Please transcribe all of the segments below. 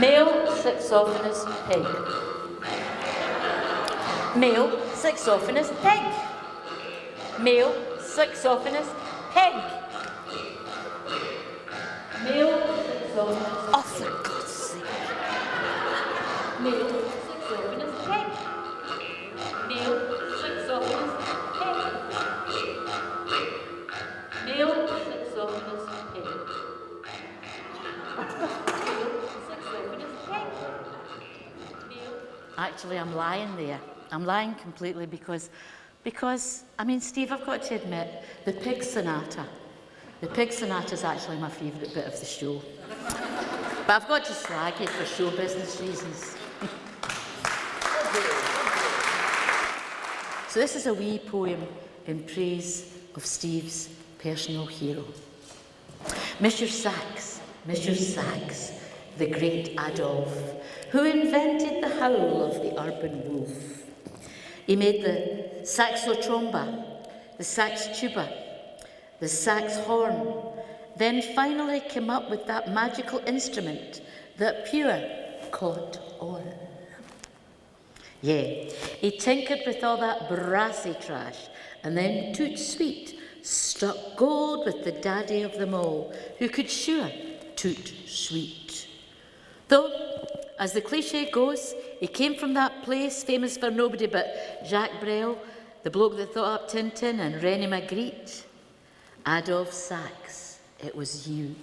Male Saxophonist pig. Male saxophonist pig. Male saxophonist pig. Male saxophonist. Oh, for God's sake. Male saxophonist pig. Male saxophonist pig. Male saxophonist pig. Actually, I'm lying there. I'm lying completely because, I mean, Steve, I've got to admit, the Pig Sonata is actually my favourite bit of the show. But I've got to slag you for show business reasons. So this is a wee poem in praise of Steve's personal hero. Monsieur Sax, the great Adolphe, who invented the howl of the urban wolf. He made the saxotromba, the sax tuba, the sax horn, then finally came up with that magical instrument that pure caught on. Yeah, he tinkered with all that brassy trash, and then toot sweet struck gold with the daddy of them all, who could sure toot sweet. Though, as the cliche goes, he came from that place famous for nobody but Jacques Brel, the bloke that thought up Tintin, and René Magritte. Adolphe Sax, it was you,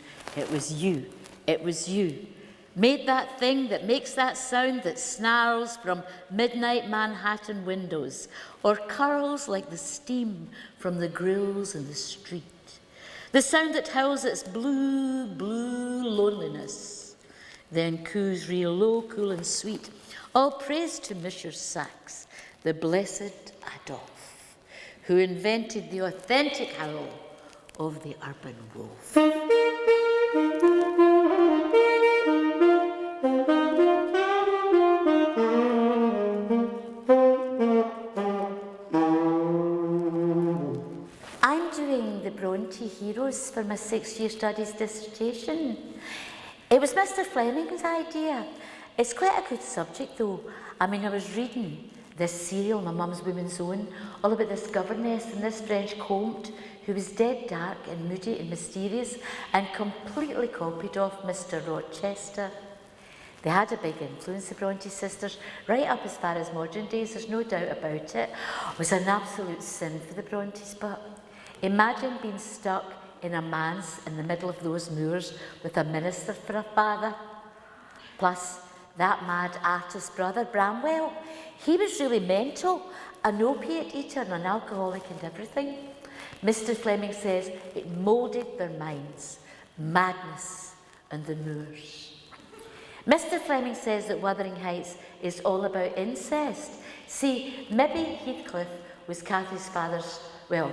made that thing that makes that sound that snarls from midnight Manhattan windows, or curls like the steam from the grills in the street. The sound that howls its blue, blue loneliness, then coos real low, cool and sweet. All praise to Monsieur Sax, the blessed Adolphe, who invented the authentic howl of the urban wolf. I'm doing the Bronte heroes for my 6-year studies dissertation. It was Mr. Fleming's idea. It's quite a good subject though. I mean, I was reading this serial, My Mum's Woman's Own, all about this governess and this French comte who was dead dark and moody and mysterious and completely copied off Mr. Rochester. They had a big influence, the Bronte sisters, right up as far as modern days, there's no doubt about it. It was an absolute sin for the Brontes, but imagine being stuck in a manse in the middle of those moors with a minister for a father. Plus, that mad artist brother, Bramwell, he was really mental, an opiate eater and an alcoholic and everything. Mr. Fleming says it moulded their minds, madness and the moors. Mr. Fleming says that Wuthering Heights is all about incest. See, maybe Heathcliff was Cathy's father's, well,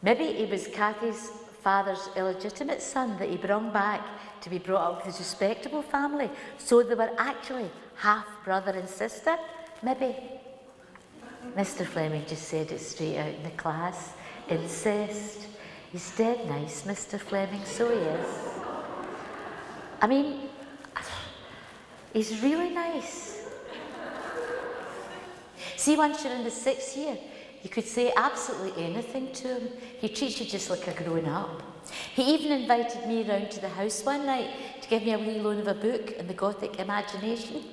maybe he was Cathy's father's illegitimate son that he brought back to be brought up with his respectable family. So they were actually half brother and sister, maybe. Mr. Fleming just said it straight out in the class. Incest. He's dead nice, Mr. Fleming, so he is. I mean, he's really nice. See, once you're in the 6th year, you could say absolutely anything to him. He treats you just like a grown-up. He even invited me round to the house one night to give me a wee loan of a book in the Gothic imagination.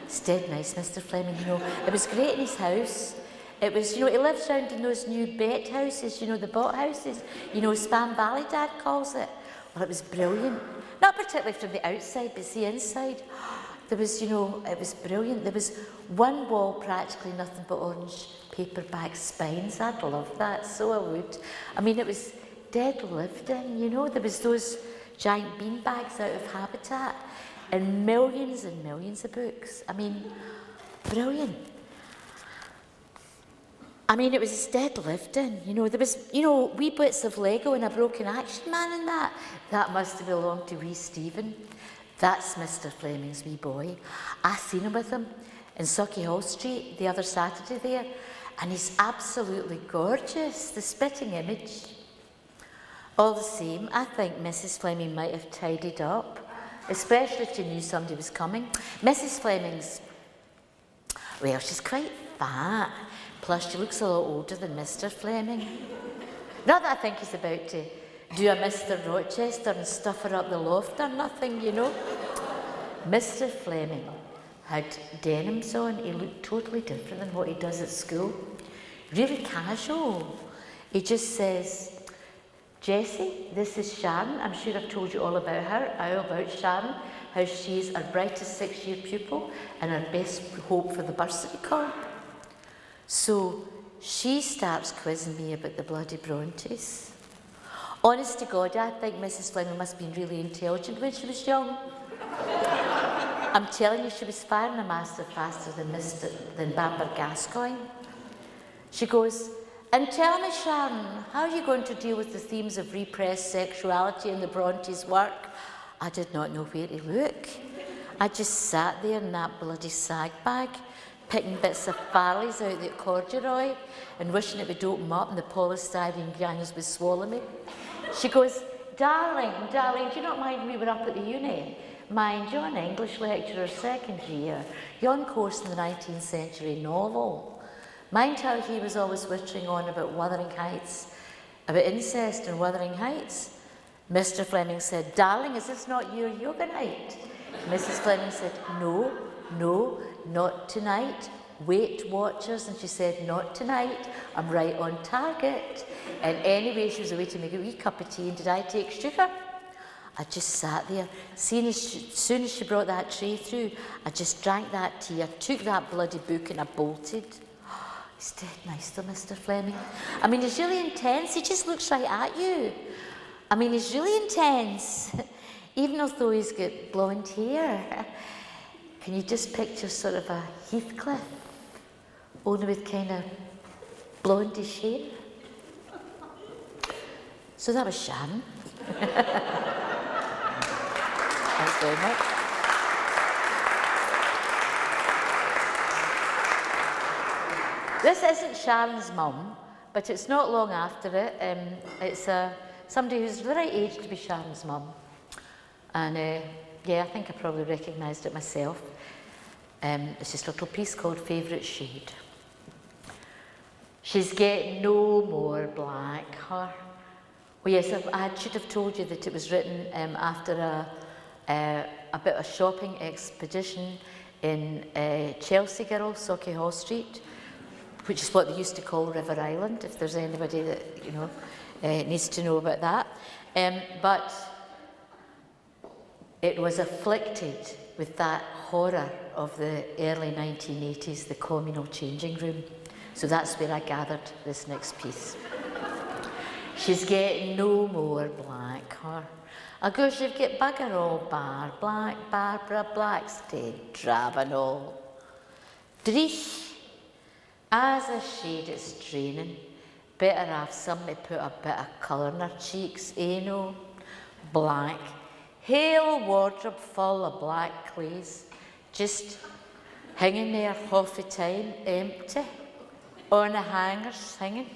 It's dead nice, Mr. Fleming, you know. It was great in his house. It was, you know, he lives round in those new bet houses, you know, the bot houses. You know, Spam Valley, Dad calls it. Well, it was brilliant. Not particularly from the outside, but the inside. There was, you know, it was brilliant. There was one wall, practically nothing but orange paperback spines. I'd love that, so I would. I mean, it was dead lived in, you know. There was those giant beanbags out of Habitat and millions of books. I mean, brilliant. I mean, it was dead lived in, you know. There was, you know, wee bits of Lego and a broken action man in that. That must have belonged to wee Stephen. That's Mr. Fleming's wee boy. I seen him with him in Sauchiehall Street the other Saturday there, and he's absolutely gorgeous, the spitting image. All the same, I think Mrs. Fleming might have tidied up, especially if she knew somebody was coming. Mrs. Fleming's, well, she's quite fat, plus she looks a lot older than Mr. Fleming. Not that I think he's about to do a Mr. Rochester and stuff her up the loft or nothing, you know. Mr. Fleming had denims on. He looked totally different than what he does at school. Really casual. He just says, Jessie, this is Sharon. I'm sure I've told you all about her, all about Sharon, how she's our brightest 6-year pupil and our best hope for the bursary corps. So she starts quizzing me about the bloody Brontes. Honest to God, I think Mrs. Fleming must have been really intelligent when she was young. I'm telling you, she was firing a master faster than Bamber Gascoigne. She goes, and tell me, Sharon, how are you going to deal with the themes of repressed sexuality in the Brontes' work? I did not know where to look. I just sat there in that bloody sag bag, picking bits of Farley's out the corduroy and wishing it would open up and the polystyrene granules would swallow me. She goes, darling, do you not mind we were up at the uni? Mind, you're an English lecturer, 2nd year. You're on course in the 19th century novel. Mind how he was always wittering on about Wuthering Heights, about incest in Wuthering Heights? Mr. Fleming said, darling, is this not your yoga night? Mrs. Fleming said, no, not tonight. Weight Watchers, and she said, not tonight, I'm right on target. And anyway, she was away to make a wee cup of tea, and did I take sugar? I just sat there. As soon as she brought that tray through, I just drank that tea, I took that bloody book and I bolted. Oh, he's dead nice though, Mr. Fleming. I mean, he's really intense, he just looks right at you. I mean, he's really intense, even although he's got blonde hair. Can you just picture sort of a Heathcliff? Only with kind of blondish hair. So that was Sharon. Thanks very much. This isn't Sharon's mum, but it's not long after it. It's somebody who's the right age to be Sharon's mum. And yeah, I think I probably recognised it myself. It's just a little piece called Favourite Shade. She's getting no more black hair. Well, yes, I should have told you that it was written after a bit of shopping expedition in Chelsea Girl, Sauchiehall Street, which is what they used to call River Island, if there's anybody that, you know, needs to know about that. But it was afflicted with that horror of the early 1980s, the communal changing room. So that's where I gathered this next piece. She's getting no more black hair. I goes, you've got bugger all bar, black Barbara Blackstead, drab and all. Dreich, as a shade it's draining, better have somebody put a bit of colour in her cheeks, no? Black, whole wardrobe full of black clays, just hanging there half the time, empty, on the hangers hanging.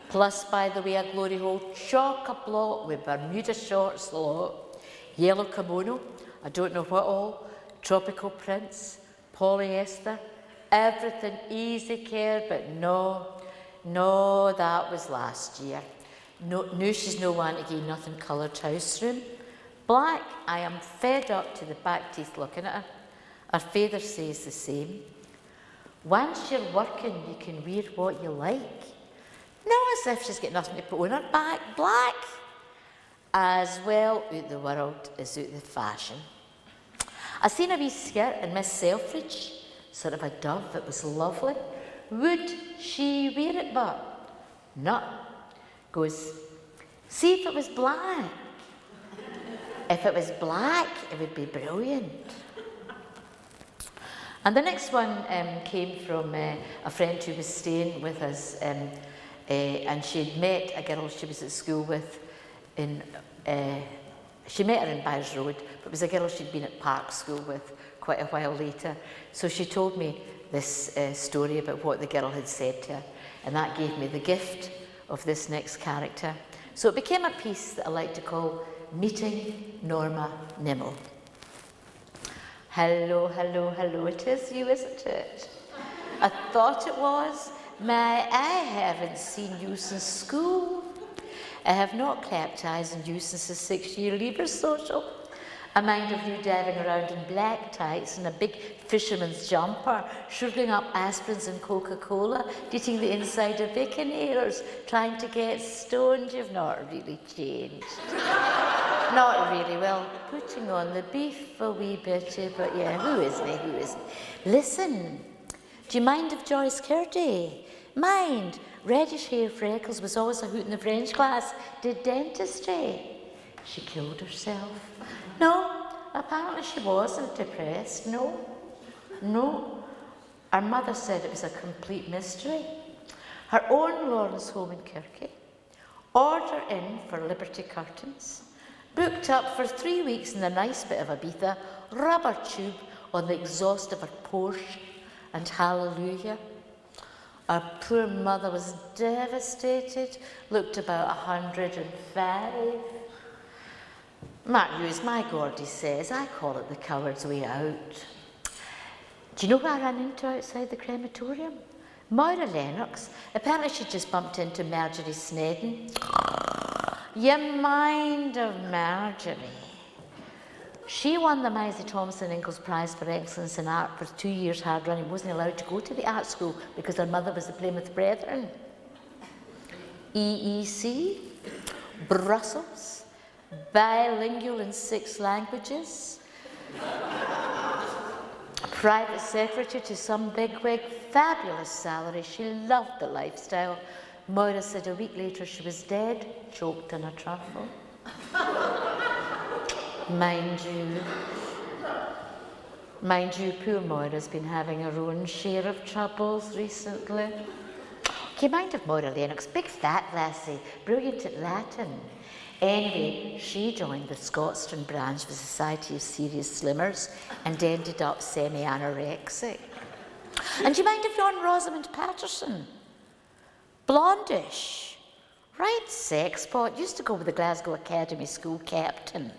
Plus, by the way, a glory hole, chock-a-block with Bermuda shorts, the lot, yellow kimono, I don't know what all, tropical prints, polyester, everything easy care, but no, that was last year. No, she's no one to give nothing coloured house room. Black, I am fed up to the back teeth looking at her. Her father says the same. Once you're working, you can wear what you like. Not as if she's got nothing to put on her back. Black, as well out the world as out the fashion. I seen a wee skirt in Miss Selfridge, sort of a dove, it was lovely. Would she wear it, but? No. Goes, see if it was black. If it was black, it would be brilliant. And the next one came from a friend who was staying with us, and she'd met a girl she was at school with she met her in Byres Road, but it was a girl she'd been at Park School with quite a while later. So she told me this story about what the girl had said to her, and that gave me the gift of this next character. So it became a piece that I like to call Meeting Norma Nimmo. Hello, hello, hello, it is you, isn't it? I thought it was. I haven't seen you since school. I have not clapped eyes on you since the 6-year Leaver social. I mind of you diving around in black tights and a big fisherman's jumper, sugaring up aspirins and Coca-Cola, eating the inside of Baconators, trying to get stoned. You've not really changed. Not really. Well, putting on the beef a wee bit, but yeah, who isn't? Listen, do you mind of Joyce Curdy? Mind, reddish hair, freckles, was always a hoot in the French class, did dentistry. She killed herself. No, apparently she wasn't depressed, no. Her mother said it was a complete mystery. Her own Lawrence home in Kirky, order in for Liberty curtains, booked up for 3 weeks in a nice bit of Ibiza, rubber tube on the exhaust of her Porsche, and hallelujah. Our poor mother was devastated, looked about 105. Mark Hughes, my Gordy says, I call it the coward's way out. Do you know who I ran into outside the crematorium? Moira Lennox. Apparently she just bumped into Marjorie Snedden. You mind of Marjorie? She won the Maisie Thompson Ingalls Prize for Excellence in Art for 2 years hard running. Wasn't allowed to go to the art school because her mother was the Plymouth Brethren. EEC, Brussels, bilingual in 6 languages, private secretary to some bigwig, fabulous salary. She loved the lifestyle. Moira said a week later she was dead, choked on a truffle. Mind you, poor Moira's been having her own share of troubles recently. Do you mind of Moira Lennox? Big fat lassie, brilliant at Latin. Anyway, she joined the Scotstoun branch of the Society of Serious Slimmers and ended up semi-anorexic. And do you mind of John Rosamond Patterson? Blondish, right sex pot, used to go with the Glasgow Academy school captain.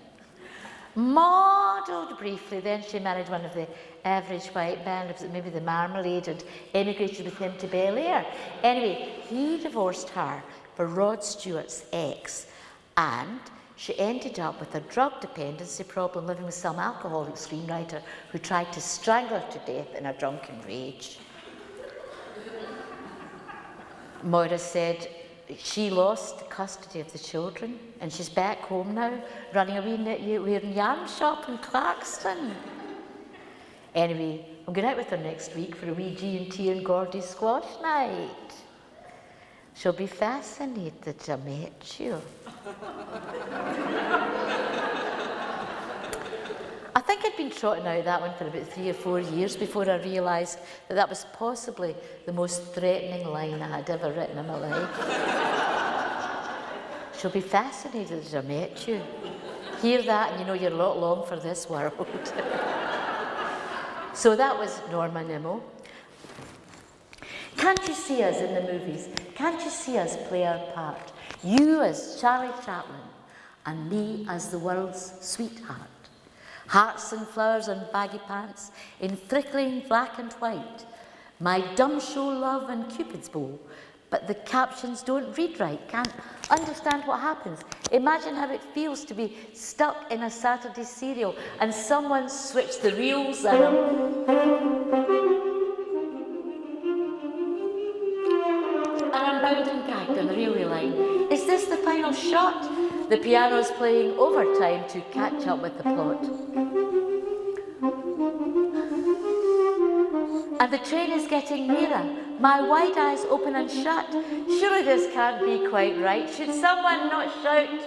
Modelled briefly, then she married one of the average white band, maybe the Marmalade, and emigrated with him to Bel Air. Anyway, he divorced her for Rod Stewart's ex, and she ended up with a drug dependency problem, living with some alcoholic screenwriter who tried to strangle her to death in a drunken rage. Moira said she lost custody of the children and she's back home now, running a wee yarn shop in Clarkston. Anyway, I'm going out with her next week for a wee G&T and Gordy squash night. She'll be fascinated I met you. think I'd been trotting out that one for about 3 or 4 years before I realised that that was possibly the most threatening line I had ever written in my life. She'll be fascinated that I met you. Hear that and you know you're not long for this world. So that was Norma Nimmo. Can't you see us in the movies? Can't you see us play our part? You as Charlie Chaplin and me as the world's sweetheart. Hearts and flowers on baggy pants in thrickling black and white. My dumb show love and Cupid's bow. But the captions don't read right, can't understand what happens. Imagine how it feels to be stuck in a Saturday serial and someone switched the reels and I'm bound and gagged on the railway line. Is this the final shot? The piano's playing overtime to catch up with the plot. And the train is getting nearer. My wide eyes open and shut. Surely this can't be quite right. Should someone not shout?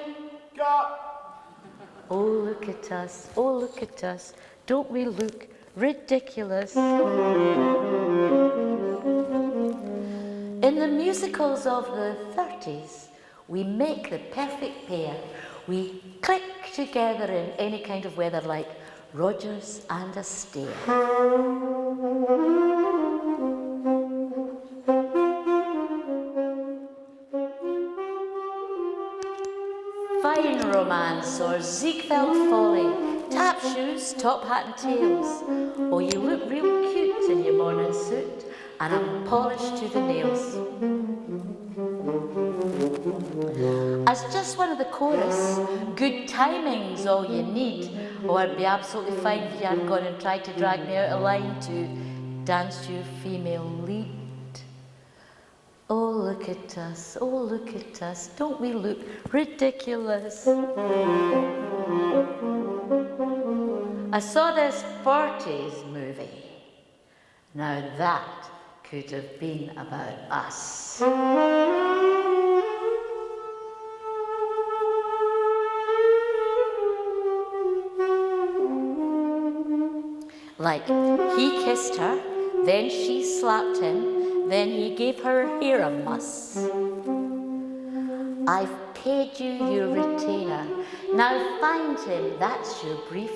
Oh, look at us. Oh, look at us. Don't we look ridiculous? In the musicals of the 30s, we make the perfect pair. We click together in any kind of weather like Rodgers and Astaire. Fine romance or Ziegfeld folly, tap shoes, top hat and tails. Oh, you look real cute in your morning suit and I'm polished to the nails. As just one of the chorus, good timing's all you need. Oh, I'd be absolutely fine if you hadn't gone and tried to drag me out of line to dance your female lead. Oh, look at us, oh, look at us, don't we look ridiculous? I saw this 40s movie. Now that could have been about us. Like, he kissed her, then she slapped him, then he gave her hair a muss. I've paid you your retainer, now find him, that's your brief.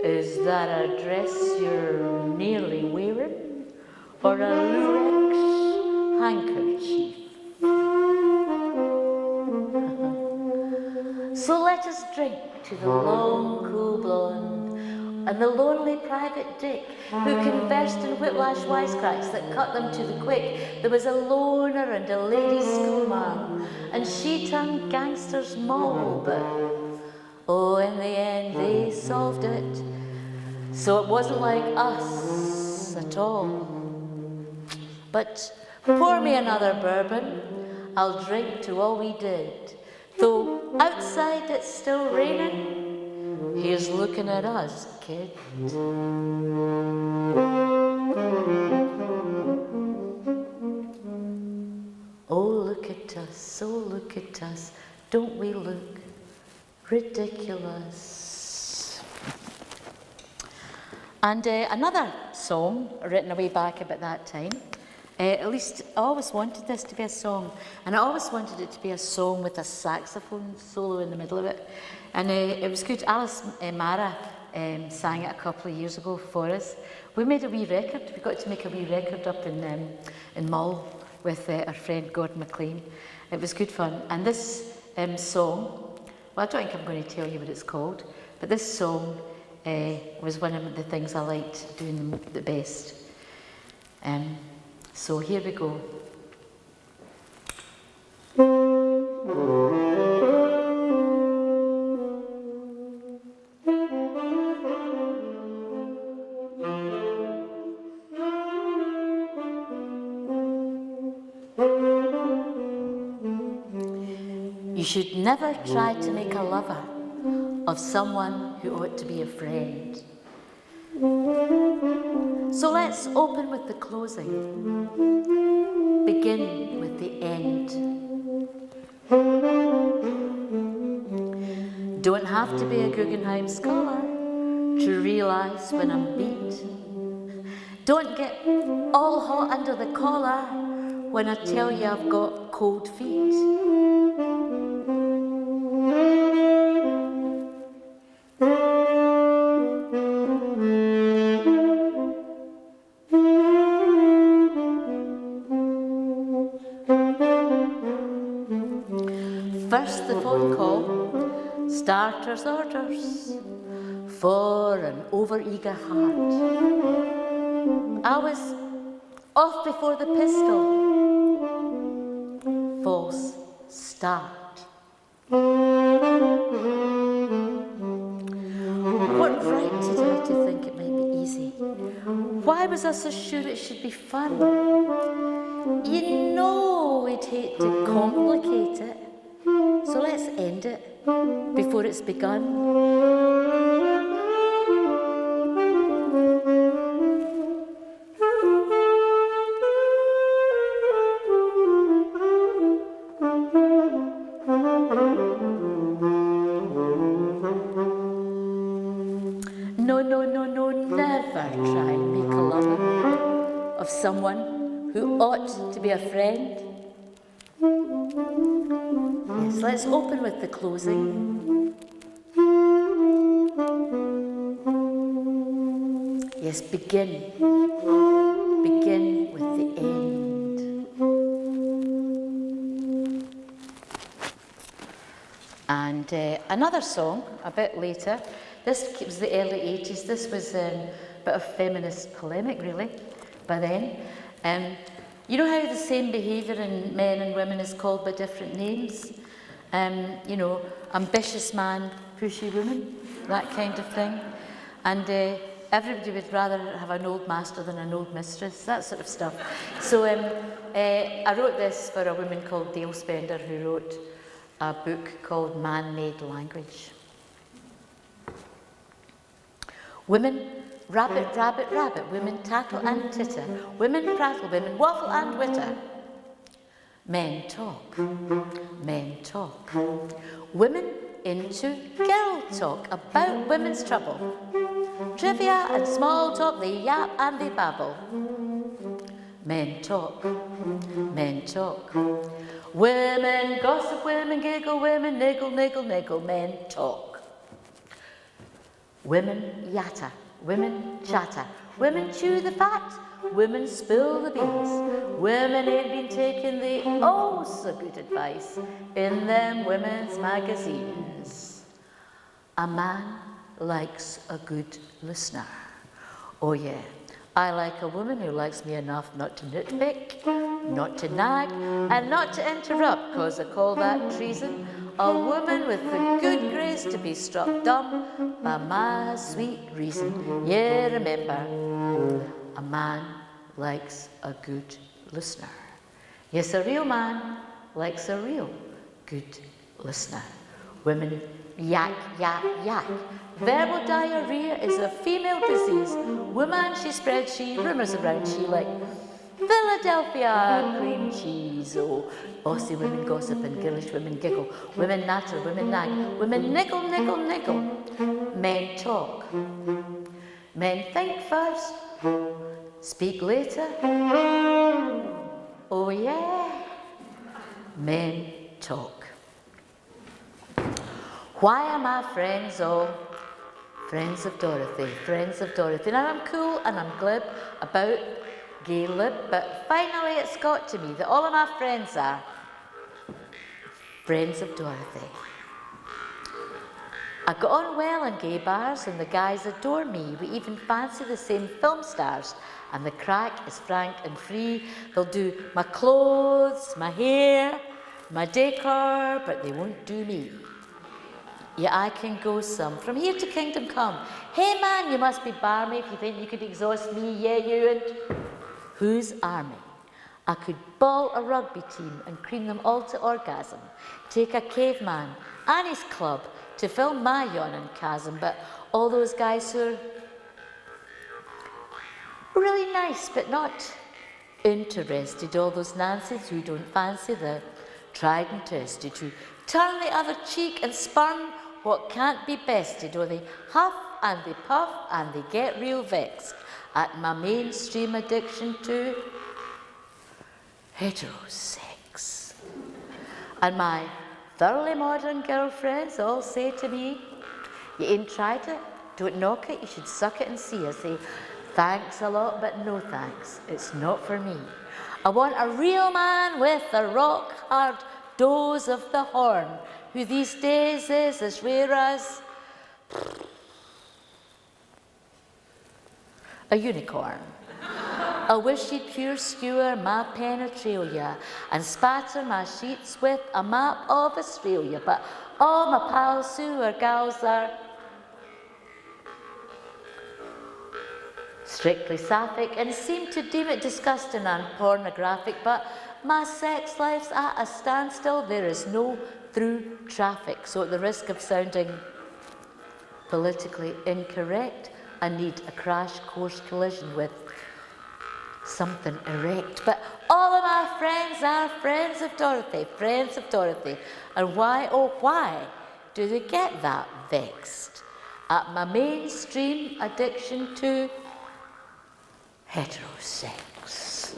Is that a dress you're nearly wearing, or a Lurex handkerchief? So let us drink to the long, cool blonde and the lonely private dick who conversed in whiplash wisecracks that cut them to the quick. There was a loner and a lady schoolmarm, and she turned gangster's moll, but oh, in the end they solved it. So it wasn't like us at all. But pour me another bourbon, I'll drink to all we did. Though outside it's still raining, here's looking at us, kid. Oh, look at us, oh, look at us. Don't we look ridiculous? And another song written way back about that time. At least I always wanted this to be a song, and I always wanted it to be a song with a saxophone solo in the middle of it. And it was good. Alice Mara sang it a couple of years ago for us. We made a wee record. We got to make a wee record up in Mull with our friend Gordon McLean. It was good fun. And this song, well, I don't think I'm going to tell you what it's called, but this song was one of the things I liked doing the best. So here we go. You should never try to make a lover of someone who ought to be a friend. So let's open with the closing, begin with the end. Don't have to be a Guggenheim scholar to realise when I'm beat. Don't get all hot under the collar when I tell you I've got cold feet. First the phone call, starter's orders for an overeager heart. I was off before the pistol. False start. What right did I to think it might be easy? Why was I so sure it should be fun? You know we'd hate to complicate it. So let's end it before it's begun. No, never try and make a lover of someone who ought to be a friend. Yes, let's open with the closing. Yes, begin. Begin with the end. And another song, a bit later. This was the early 80s. This was a bit of feminist polemic, really, by then. You know how the same behaviour in men and women is called by different names? You know, ambitious man, pushy woman, that kind of thing. And everybody would rather have an old master than an old mistress, that sort of stuff. So I wrote this for a woman called Dale Spender, who wrote a book called Man-Made Language. Women rabbit, rabbit, rabbit, women tattle and titter, women prattle, women waffle and witter. Men talk, men talk. Women into girl talk about women's trouble. Trivia and small talk, they yap and they babble. Men talk, men talk. Women gossip, women giggle, women niggle, niggle, niggle, men talk. Women yatter, women chatter, women chew the fat, women spill the beans. Women ain't been taking the oh so good advice in them women's magazines. A man likes a good listener. Oh yeah, I like a woman who likes me enough not to nitpick, not to nag, and not to interrupt, cause I call that treason. A woman with the good grace to be struck dumb by my sweet reason. Yeah, remember, a man likes a good listener. Yes, a real man likes a real good listener. Women yak, yak, yak. Verbal diarrhea is a female disease. Woman, she spreads, she rumours around, she like Philadelphia cream cheese. Oh, bossy women gossip and girlish women giggle. Women natter, women nag, women niggle, niggle, niggle. Men talk. Men think first, speak later. Oh yeah. Men talk. Why are my friends all friends of Dorothy? Friends of Dorothy. Now I'm cool and I'm glib about gay lib, but finally it's got to me that all of my friends are friends of Dorothy. I got on well in gay bars and the guys adore me. We even fancy the same film stars, and the crack is frank and free. They'll do my clothes, my hair, my decor, but they won't do me. Yeah, I can go some. From here to kingdom come. Hey man, you must be barmy if you think you could exhaust me. Yeah, you and whose army? I could ball a rugby team and cream them all to orgasm. Take a caveman and his club to fill my yawning chasm. But all those guys who are really nice but not interested, all those Nancy's who don't fancy the tried and tested, who turn the other cheek and spurn what can't be bested, or they huff and they puff and they get real vexed at my mainstream addiction to heterosex. And my thoroughly modern girlfriends all say to me, you ain't tried it, don't knock it, you should suck it and see. I say, thanks a lot, but no thanks, it's not for me. I want a real man with a rock-hard dose of the horn, who these days is as rare as a unicorn. I wish he'd pure skewer my penetralia and spatter my sheets with a map of Australia, but all my pals who are gals are strictly sapphic and seem to deem it disgusting and pornographic, but my sex life's at a standstill. There is no through traffic, so at the risk of sounding politically incorrect, I need a crash course collision with something erect. But all of my friends are friends of Dorothy. And why, oh why, do they get that vexed at my mainstream addiction to heterosex?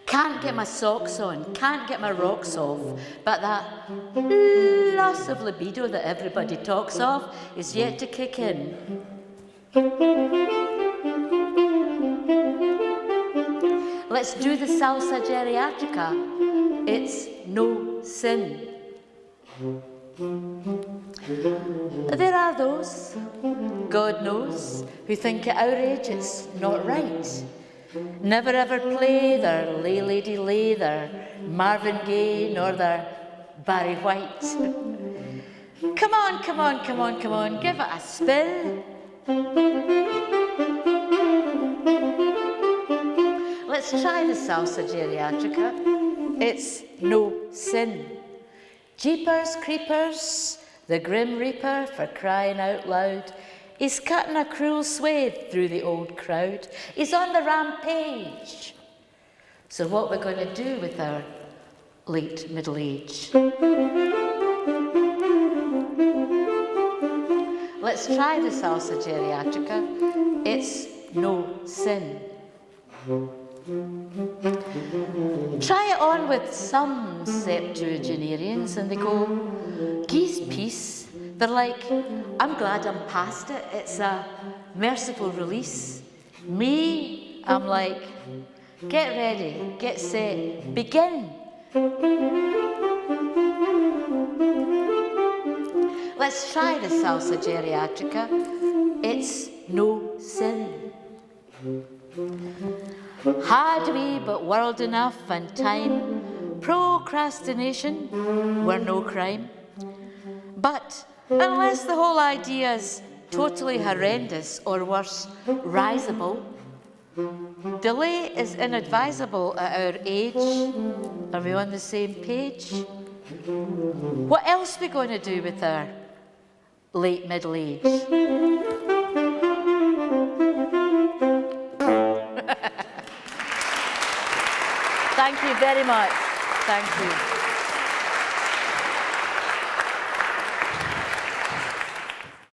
Can't get my socks on, can't get my rocks off, but that loss of libido that everybody talks of is yet to kick in. Let's do the salsa geriatrica. It's no sin. There are those, God knows, who think at our age it's not right. Never ever play their Lay Lady Lay, their Marvin Gaye, nor their Barry White. Come on, come on, come on, come on, give it a spin. Let's try the salsa geriatrica. It's no sin. Jeepers creepers, the Grim Reaper, for crying out loud. He's cutting a cruel swathe through the old crowd. He's on the rampage. So what we're going to do with our late middle age? Let's try the salsa geriatrica. It's no sin. Try it on with some septuagenarians and they go, geese peace. They're like, I'm glad I'm past it. It's a merciful release. Me, I'm like, get ready, get set, begin. Let's try the salsa geriatrica. It's no sin. Had we but world enough and time, procrastination were no crime. But unless the whole idea's totally horrendous or worse, risible, delay is inadvisable at our age. Are we on the same page? What else are we going to do with our late middle age? Thank you very much. Thank you.